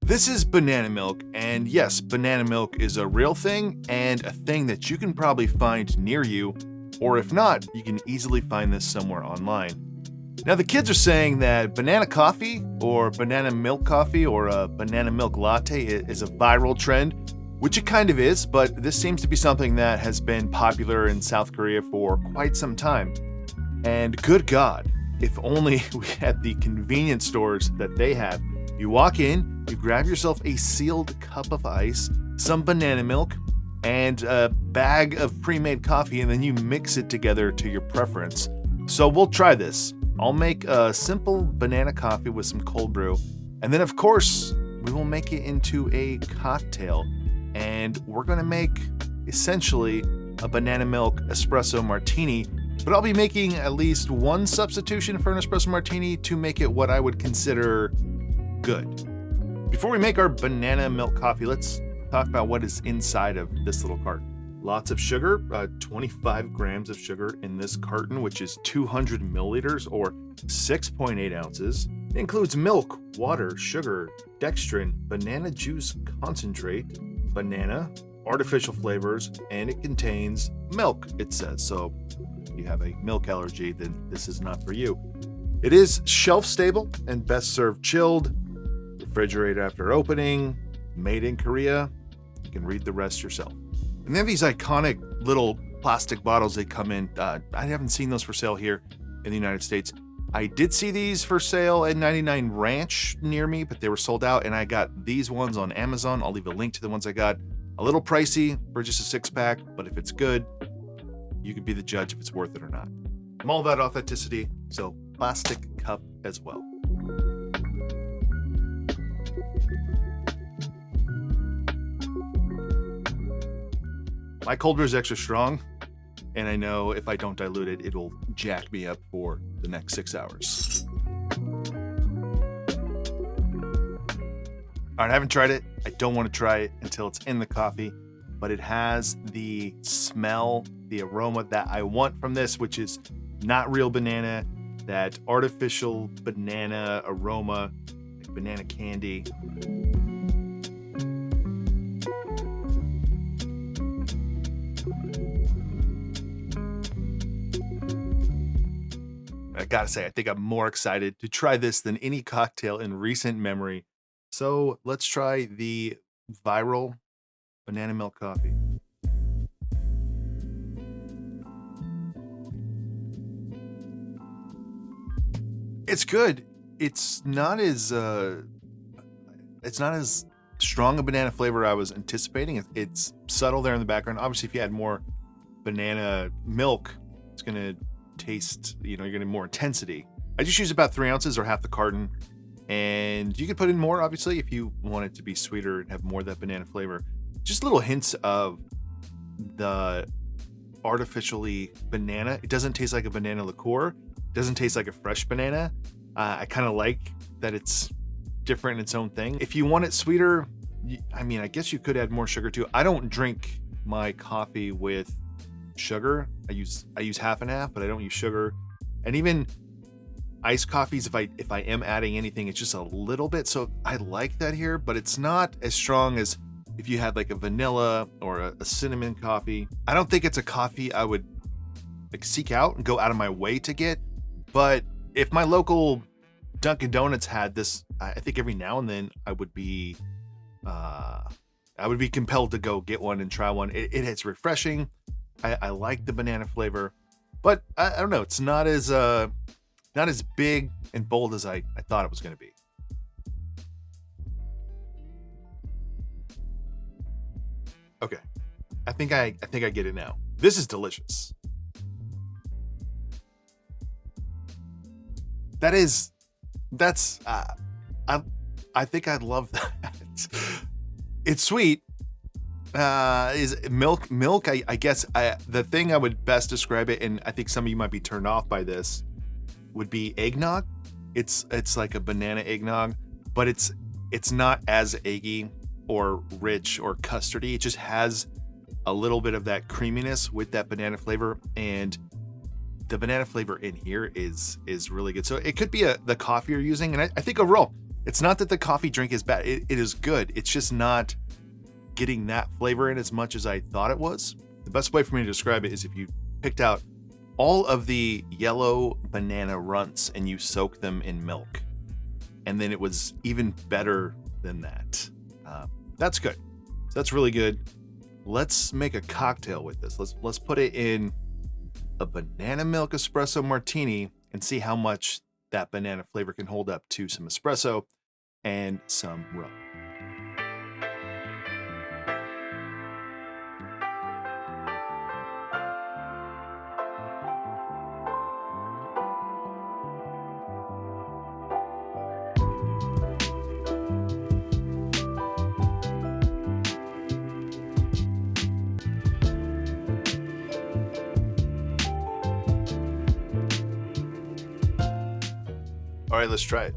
This is banana milk, and yes, banana milk is a real thing and a thing that you can probably find near you, or if not, you can easily find this somewhere online. Now, the kids are saying that banana coffee or banana milk coffee or a banana milk latte is a viral trend, which it kind of is, but this seems to be something that has been popular in South Korea for quite some time. And good God, if only we had the convenience stores that they have. You walk in, you grab yourself a sealed cup of ice, some banana milk, and a bag of pre-made coffee, and then you mix it together to your preference. So we'll try this. I'll make a simple banana coffee with some cold brew, and then of course, we will make it into a cocktail, and we're gonna make essentially a banana milk espresso martini, but I'll be making at least one substitution for an espresso martini to make it what I would consider good. Before we make our banana milk coffee, let's talk about what is inside of this little carton. Lots of sugar, 25 grams of sugar in this carton, which is 200 milliliters or 6.8 ounces. It includes milk, water, sugar, dextrin, banana juice concentrate, banana, artificial flavors, and it contains milk, it says. So if you have a milk allergy, then this is not for you. It is shelf stable and best served chilled, refrigerated after opening, made in Korea. You can read the rest yourself. And they have these iconic little plastic bottles they come in. I haven't seen those for sale here in the United States. I did see these for sale at 99 Ranch near me, but they were sold out, and I got these ones on Amazon. I'll leave a link to the ones I got. A little pricey for just a 6-pack, but if it's good, you can be the judge if it's worth it or not. I'm all about authenticity, so plastic cup as well. My cold brew is extra strong, and I know if I don't dilute it, it'll jack me up for the next 6 hours. All right, I haven't tried it. I don't want to try it until it's in the coffee, but it has the smell, the aroma that I want from this, which is not real banana, that artificial banana aroma, like banana candy. I gotta say, I think I'm more excited to try this than any cocktail in recent memory. So let's try the viral banana milk coffee. It's good. It's not as strong a banana flavor I was anticipating. It's subtle there in the background. Obviously, if you add more banana milk, it's gonna taste, you're getting more intensity. I just use about 3 ounces or half the carton, and you can put in more obviously if you want it to be sweeter and have more of that banana flavor. Just little hints of the artificially banana. It doesn't taste like a banana liqueur. It doesn't taste like a fresh banana. I kind of like that it's different in its own thing. If you want it sweeter, I guess you could add more sugar too. I don't drink my coffee with sugar. I use half and half, but I don't use sugar. And even iced coffees, if I am adding anything, it's just a little bit. So I like that here, but it's not as strong as if you had like a vanilla or a cinnamon coffee. I don't think it's a coffee I would seek out and go out of my way to get. But if my local Dunkin' Donuts had this, I think every now and then I would be compelled to go get one and try one. It's refreshing. I like the banana flavor, but I don't know. It's not as big and bold as I thought it was going to be. Okay, I think I get it now. This is delicious. I think I'd love that. It's sweet. Is milk? I guess the thing I would best describe it, and I think some of you might be turned off by this, would be eggnog. It's like a banana eggnog, but it's not as eggy or rich or custardy. It just has a little bit of that creaminess with that banana flavor, and the banana flavor in here is really good. So it could be the coffee you're using, and I think overall It's not that the coffee drink is bad. It is good. It's just not getting that flavor in as much as I thought it was. The best way for me to describe it is if you picked out all of the yellow banana runts and you soak them in milk. And then it was even better than that. That's good. So that's really good. Let's make a cocktail with this. Let's put it in a banana milk espresso martini and see how much that banana flavor can hold up to some espresso and some rum. All right, let's try it.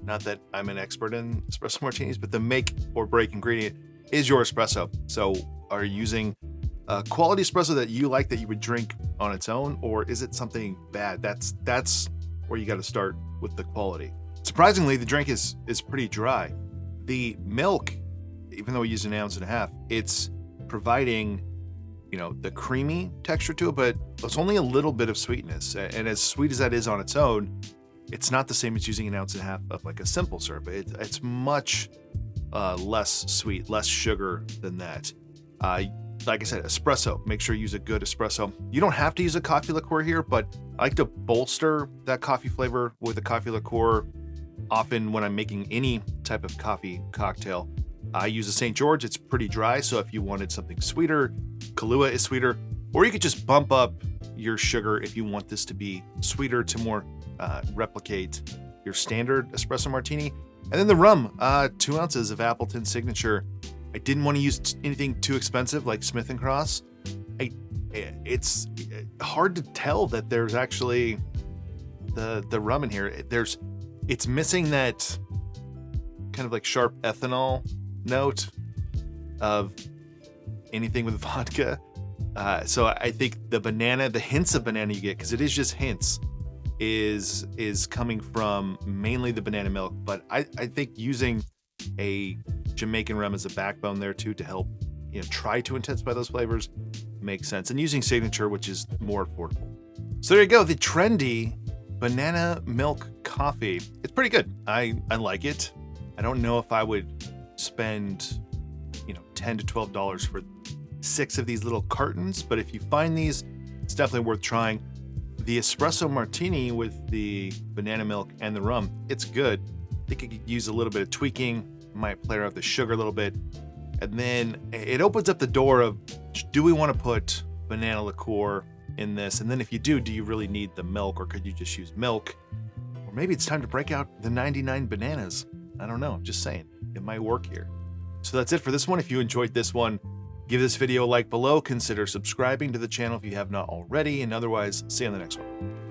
Not that I'm an expert in espresso martinis, but the make or break ingredient is your espresso. So are you using a quality espresso that you like that you would drink on its own, or is it something bad? That's where you got to start with the quality. Surprisingly, the drink is pretty dry. The milk, even though we use 1.5 ounces, it's providing, the creamy texture to it, but it's only a little bit of sweetness. And as sweet as that is on its own, it's not the same as using 1.5 ounces of like a simple syrup. It's much less sweet, less sugar than that. Like I said, espresso, make sure you use a good espresso. You don't have to use a coffee liqueur here, but I like to bolster that coffee flavor with a coffee liqueur. Often when I'm making any type of coffee cocktail, I use a St. George. It's pretty dry, so if you wanted something sweeter, Kahlua is sweeter, or you could just bump up your sugar if you want this to be sweeter to more replicate your standard espresso martini. And then the rum, 2 ounces of Appleton Signature. I didn't want to use anything too expensive like Smith & Cross. It's hard to tell that there's actually the rum in here. It's missing that kind of like sharp ethanol note of anything with vodka. So I think the hints of banana you get, because it is just hints, is coming from mainly the banana milk. But I think using a Jamaican rum as a backbone there too to help try to intensify those flavors makes sense. And using Signature, which is more affordable. So there you go, the trendy banana milk coffee. It's pretty good. I like it. I don't know if I would spend $10 to $12 for 6 of these little cartons, but if you find these, it's definitely worth trying. The espresso martini with the banana milk and the rum, it's good. I think it could use a little bit of tweaking, might play around with the sugar a little bit, and then it opens up the door of, do we want to put banana liqueur in this? And then if you do you really need the milk, or could you just use milk? Or maybe it's time to break out the 99 bananas. I don't know, just saying, it might work here. So that's it for this one. If you enjoyed this one, give this video a like below, consider subscribing to the channel if you have not already, and otherwise, see you on the next one.